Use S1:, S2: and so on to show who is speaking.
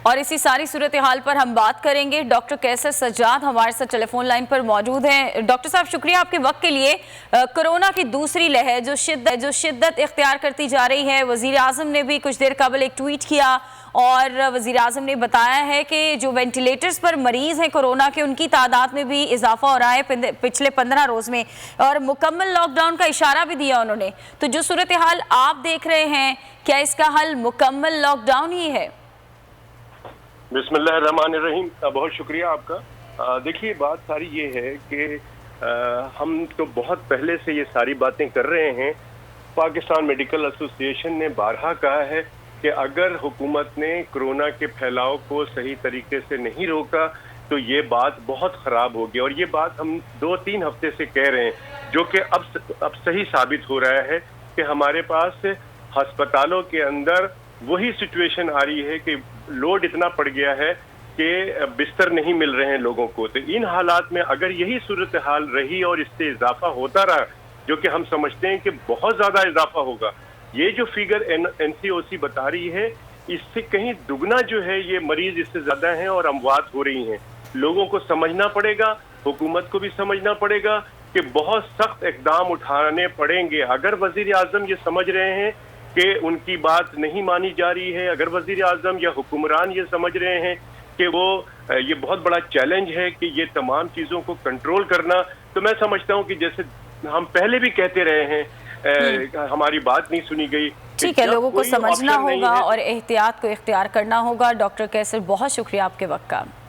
S1: اور इसी सारी सूरत हाल पर हम बात करेंगे। डॉक्टर कैसर सज्जाद हमारे साथ टेलीफोन लाइन पर मौजूद हैं। डॉक्टर साहब, शुक्रिया आपके वक्त के लिए। कोरोना की दूसरी लहर जो शिद्दत इख्तियार करती जा रही है, वज़ीर आज़म ने भी कुछ देर कबल एक ट्वीट किया और वज़ीर आज़म ने बताया है कि जो वेंटिलेटर्स पर मरीज़ हैं कोरोना के, उनकी तादाद में भी इजाफा हो रहा है पिछले 15 रोज़ में, और मुकम्मल लॉकडाउन का इशारा भी दिया उन्होंने। तो जो सूरत हाल आप देख रहे हैं, क्या इसका हल मुकम्मल लॉकडाउन ही है?
S2: बिस्मिल्लाहिर्रहमानिर्रहीम। बहुत शुक्रिया आपका। देखिए, बात सारी ये है कि हम तो बहुत पहले से ये सारी बातें कर रहे हैं। पाकिस्तान मेडिकल एसोसिएशन ने बारहा कहा है कि अगर हुकूमत ने कोरोना के फैलाव को सही तरीके से नहीं रोका तो ये बात बहुत ख़राब होगी। और ये बात हम 2-3 हफ्ते से कह रहे हैं, जो कि अब सही साबित हो रहा है कि हमारे पास अस्पतालों के अंदर वही सिचुएशन आ रही है कि लोड इतना पड़ गया है कि बिस्तर नहीं मिल रहे हैं लोगों को। तो इन हालात में अगर यही सूरत हाल रही और इससे इजाफा होता रहा, जो कि हम समझते हैं कि बहुत ज़्यादा इजाफा होगा, ये जो फिगर NCOC बता रही है, इससे कहीं दुगना जो है ये मरीज इससे ज़्यादा हैं और अमवात हो रही हैं। लोगों को समझना पड़ेगा, हुकूमत को भी समझना पड़ेगा कि बहुत सख्त इक़दाम उठाने पड़ेंगे। अगर वज़ीर आज़म ये समझ रहे हैं कि उनकी बात नहीं मानी जा रही है, अगर वज़ीर आज़म या हुक्मरान ये समझ रहे हैं कि ये बहुत बड़ा चैलेंज है कि ये तमाम चीज़ों को कंट्रोल करना, तो मैं समझता हूँ कि जैसे हम पहले भी कहते रहे हैं, हमारी बात नहीं सुनी गई।
S1: ठीक है, लोगों को समझना होगा और एहतियात को इख्तियार करना होगा। डॉक्टर कैसर, बहुत शुक्रिया आपके वक्त का।